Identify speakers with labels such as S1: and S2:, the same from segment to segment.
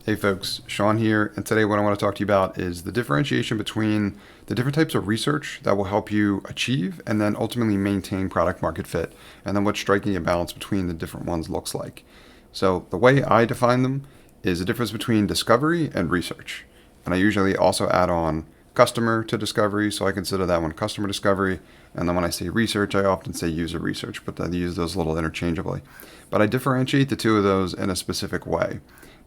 S1: Hey folks, Sean here, and today what I want to talk to you about is the differentiation between the different types of research that will help you achieve and then ultimately maintain product market fit, and then what striking a balance between the different ones looks like. So the way I define them is the difference between discovery and research. And I usually also add on customer to discovery, so I consider that one customer discovery. And then when I say research, I often say user research, but I use those a little interchangeably. But I differentiate the two of those in a specific way.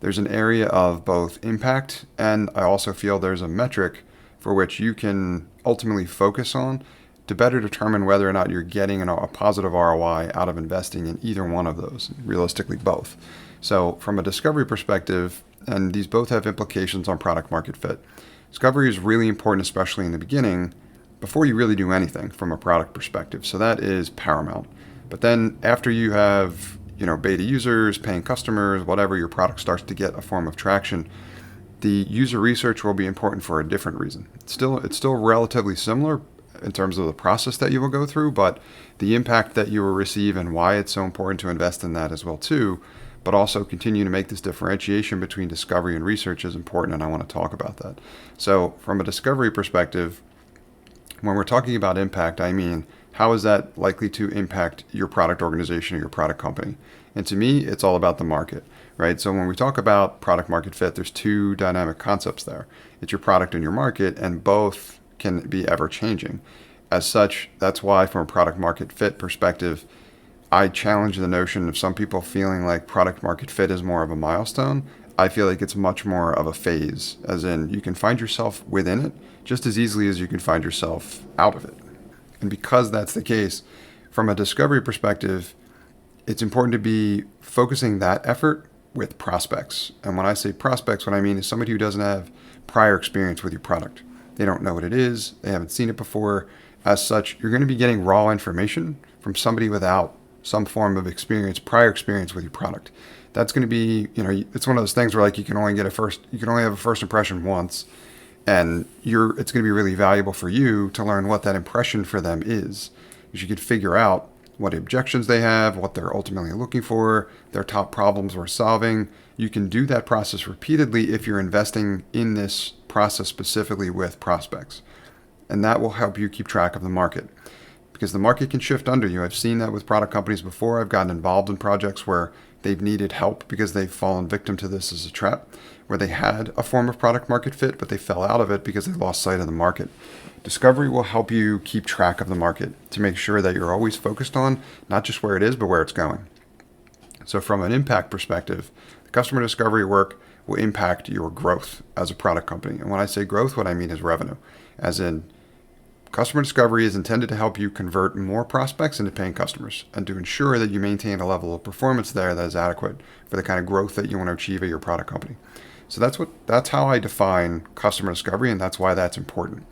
S1: There's an area of both impact, and I also feel there's a metric for which you can ultimately focus on to better determine whether or not you're getting a positive ROI out of investing in either one of those, realistically both. So from a discovery perspective, and these both have implications on product market fit, discovery is really important, especially in the beginning, before you really do anything from a product perspective. So that is paramount. But then after you have beta users, paying customers, whatever, your product starts to get a form of traction, the user research will be important for a different reason. It's still relatively similar in terms of the process that you will go through, but the impact that you will receive and why it's so important to invest in that as well too, but also continue to make this differentiation between discovery and research is important, and I want to talk about that. So from a discovery perspective, when we're talking about impact, I mean, how is that likely to impact your product organization or your product company? And to me, it's all about the market, right? So when we talk about product market fit, there's two dynamic concepts there. It's your product and your market, and both can be ever changing. As such, that's why from a product market fit perspective, I challenge the notion of some people feeling like product market fit is more of a milestone. I feel like it's much more of a phase, as in you can find yourself within it just as easily as you can find yourself out of it. And because that's the case, from a discovery perspective, it's important to be focusing that effort with prospects. And when I say prospects, what I mean is somebody who doesn't have prior experience with your product. They don't know what it is. They haven't seen it before. As such, you're going to be getting raw information from somebody without some form of experience, prior experience with your product. That's going to be, it's one of those things where like you can only have a first impression once. And it's going to be really valuable for you to learn what that impression for them is. Because you could figure out what objections they have, what they're ultimately looking for, their top problems we're solving. You can do that process repeatedly if you're investing in this process specifically with prospects. And that will help you keep track of the market. Because the market can shift under you. I've seen that with product companies before. I've gotten involved in projects where they've needed help because they've fallen victim to this as a trap, where they had a form of product market fit, but they fell out of it because they lost sight of the market. Discovery will help you keep track of the market to make sure that you're always focused on not just where it is, but where it's going. So from an impact perspective, the customer discovery work will impact your growth as a product company. And when I say growth, what I mean is revenue, as in customer discovery is intended to help you convert more prospects into paying customers and to ensure that you maintain a level of performance there that is adequate for the kind of growth that you want to achieve at your product company. So that's how I define customer discovery, and that's why that's important.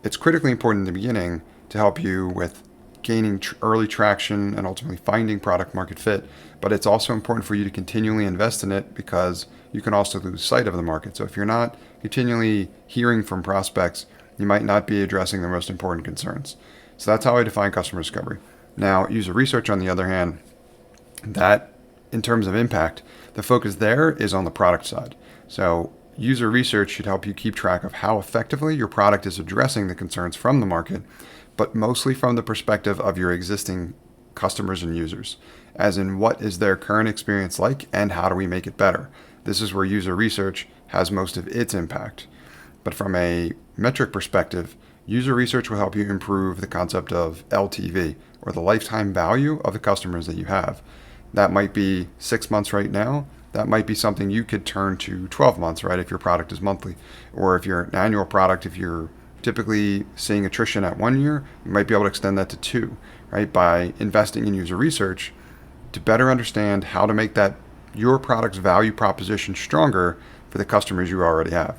S1: It's critically important in the beginning to help you with gaining early traction and ultimately finding product market fit, but it's also important for you to continually invest in it because you can also lose sight of the market. So if you're not continually hearing from prospects, you might not be addressing their most important concerns. So that's how I define customer discovery. Now, user research, on the other hand, that in terms of impact, the focus there is on the product side. So user research should help you keep track of how effectively your product is addressing the concerns from the market, but mostly from the perspective of your existing customers and users, as in what is their current experience like and how do we make it better. This is where user research has most of its impact. But from a metric perspective, user research will help you improve the concept of LTV, or the lifetime value of the customers that you have. That might be 6 months right now. That might be something you could turn to 12 months, right, if your product is monthly. Or if you're an annual product, if you're typically seeing attrition at 1 year, you might be able to extend that to 2, right, by investing in user research to better understand how to make that your product's value proposition stronger for the customers you already have.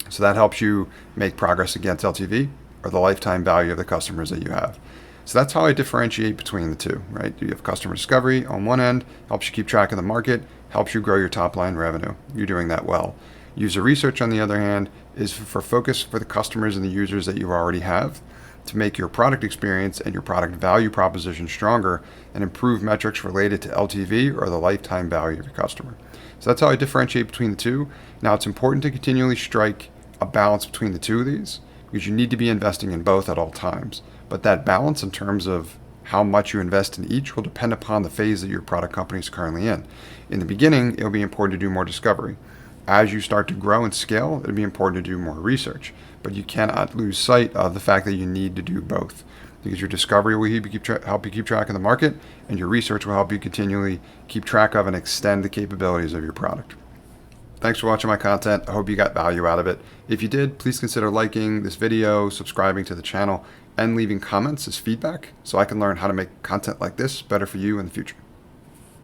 S1: So that helps you make progress against LTV, or the lifetime value of the customers that you have. So that's how I differentiate between the two, right? You have customer discovery on one end, helps you keep track of the market, helps you grow your top line revenue. You're doing that well. User research, on the other hand, is for focus for the customers and the users that you already have to make your product experience and your product value proposition stronger and improve metrics related to LTV, or the lifetime value of your customer. So that's how I differentiate between the two. Now, it's important to continually strike a balance between the two of these because you need to be investing in both at all times. But that balance in terms of how much you invest in each will depend upon the phase that your product company is currently in. In the beginning, it'll be important to do more discovery. As you start to grow and scale, it'll be important to do more research. But you cannot lose sight of the fact that you need to do both because your discovery will help you keep track of the market, and your research will help you continually keep track of and extend the capabilities of your product. Thanks for watching my content. I hope you got value out of it. If you did, please consider liking this video, subscribing to the channel, and leaving comments as feedback so I can learn how to make content like this better for you in the future.